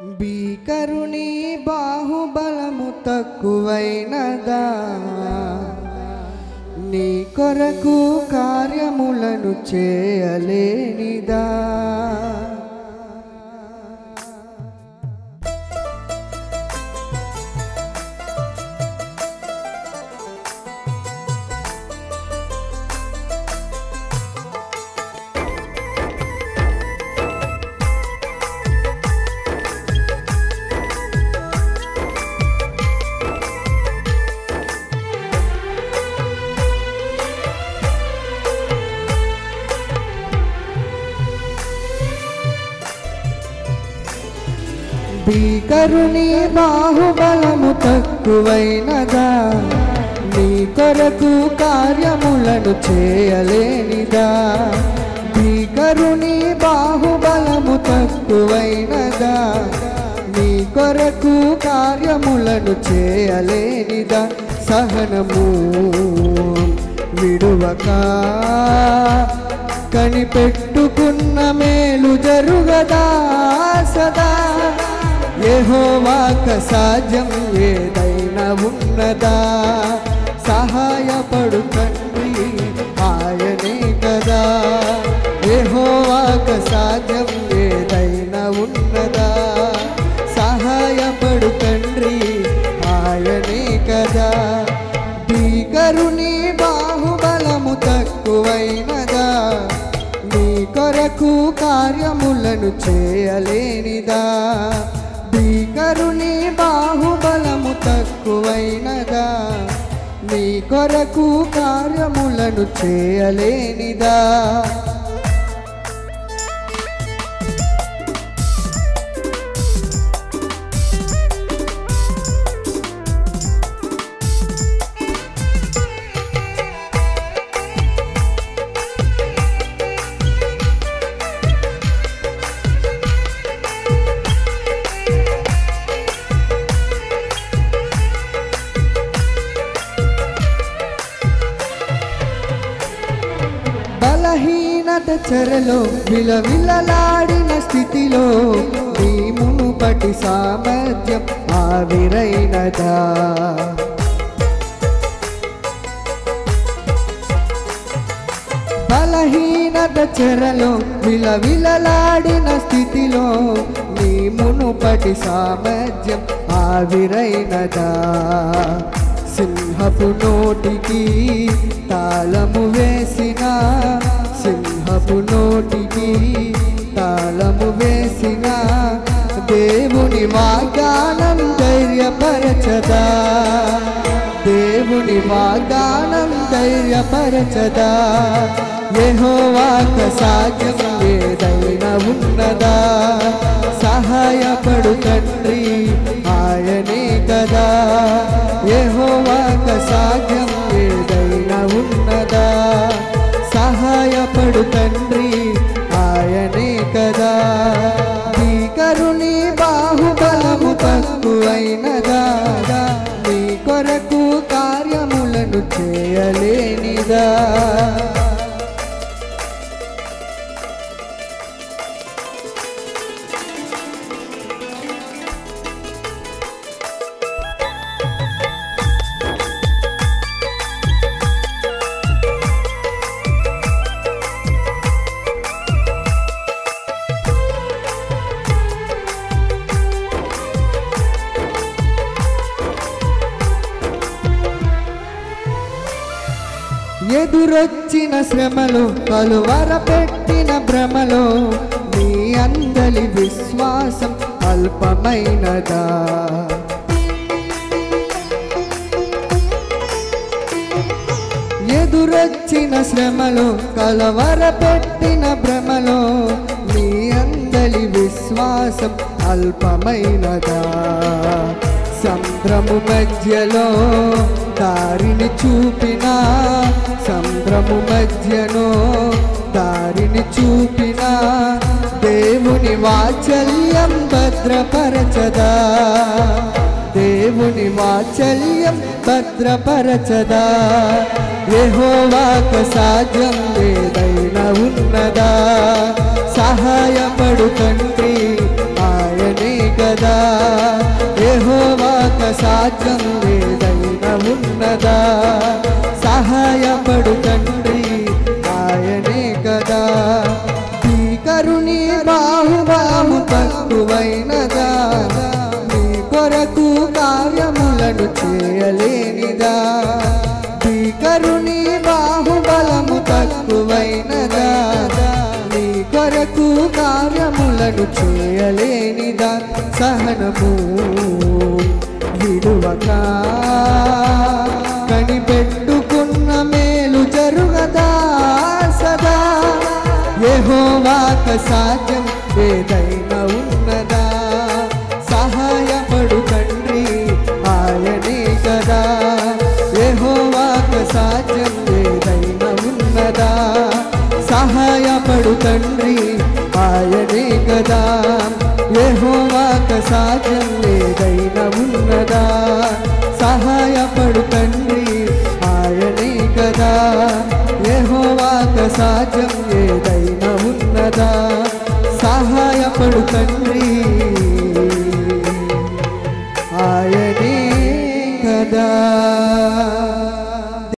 భీకరుని బాహుబలము తక్కువైనదా, నీ కొరకు కార్యములను చేయలేనిదా. భీకరుని బాహుబలము తక్కువైనదా, నీ కొరకు కార్యములను చేయలేనిదా. భీకరుని బాహుబలము తక్కువైనదా, నీ కొరకు కార్యములను చేయలేనిదా. సహనము విడువక కనిపెట్టుకున్న మేలు జరుగదా సదా. యెహోవాకు సాధ్యం ఏదైనా ఉన్నదా, సహాయపడు తండ్రి ఆయనే కదా. యెహోవాకు సాధ్యం ఏదైనా ఉన్నదా, సహాయపడు తండ్రి ఆయనే కదా. భీకరుని బాహుబలము తక్కువైనదా, నీ కొరకు కార్యములను చేయలేనిదా. భీకరుని బాహుబలము తక్కువైనదా, నీ కొరకు కార్యములను చేయలేనిదా. బలహీనత చెరలో విలవిలలాడిన స్థితిలో నీ మునుపటి సామర్థ్యం ఆవిరైనదా. బలహీనత చెరలో విలవిలలాడిన స్థితిలో నీ మునుపటి సామర్థ్యం ఆవిరైనదా. సింహపు నోటికి తాళము వేసిన, సింహపు నోటికి తాళము వేసిన దేవుని వాగ్దానం ధైర్యపరచదా. దేవుని వాగ్దానం ధైర్యపరచదా. యెహోవాకు సాధ్యం ఏదైనా ఉన్నదా, సహాయపడు తండ్రి ఆయనే కదా. యెహోవాకు సాధ్యం ఏదైనా ఉన్నదా, సహాయపడు తండ్రి ఆయనే కదా. భీకరుని బాహుబలము తక్కువైనదా, నీ కొరకు కార్యములను చేయలేనిదా. ఎదురొచ్చిన శ్రమలో కలువర పెట్టిన భ్రమలో నీ అందలి విశ్వాసం అల్పమైనదా. ఎదురొచ్చిన శ్రమలో కలవర పెట్టిన భ్రమలో నీ అందలి విశ్వాసం అల్పమైనదా. సముద్రము మధ్యలో దారిని చూపిన, సముద్రము మధ్యలో దారిని చూపిన దేవుని వాత్సల్యం భద్రపరచదా. దేవుని వాత్సల్యం భద్రపరచదా. యెహోవాకు సాధ్యం ఏదైనా ఉన్నదా, సహాయపడు తండ్రి ఆయనే ఆయనే కదా. యెహోవాకు సాధ్యం ఏదైనా ఉన్నదా, సహాయపడు తండ్రి ఆయనే కదా. భీకరుని బాహుబలము తక్కువైనదా, నీ కొరకు కార్యములను చేయలేనిదా. భీకరుని బాహుబలము తక్కువైనదా, నీ కొరకు కార్యములను చేయలేనిదా. సహనము విడువక కనిపెట్టుకున్న మేలు జరుగదా సదా. యెహోవాకు సాధ్యం ఏదైనా ఉన్నదా, సహాయపడు తండ్రి ఆయనే కదా. యెహోవాకు సాధ్యం ఏదైనా ఉన్నదా, సహాయపడు తండ్రి ఆయనే కదా. యెహోవాకు సాధ్యం ఏదైనా ఉన్నదా, సహాయపడు తండ్రి ఆయనే కదా. యెహోవాకు సాధ్యం ఏదైనా ఉన్నదా, సహాయపడు తండ్రి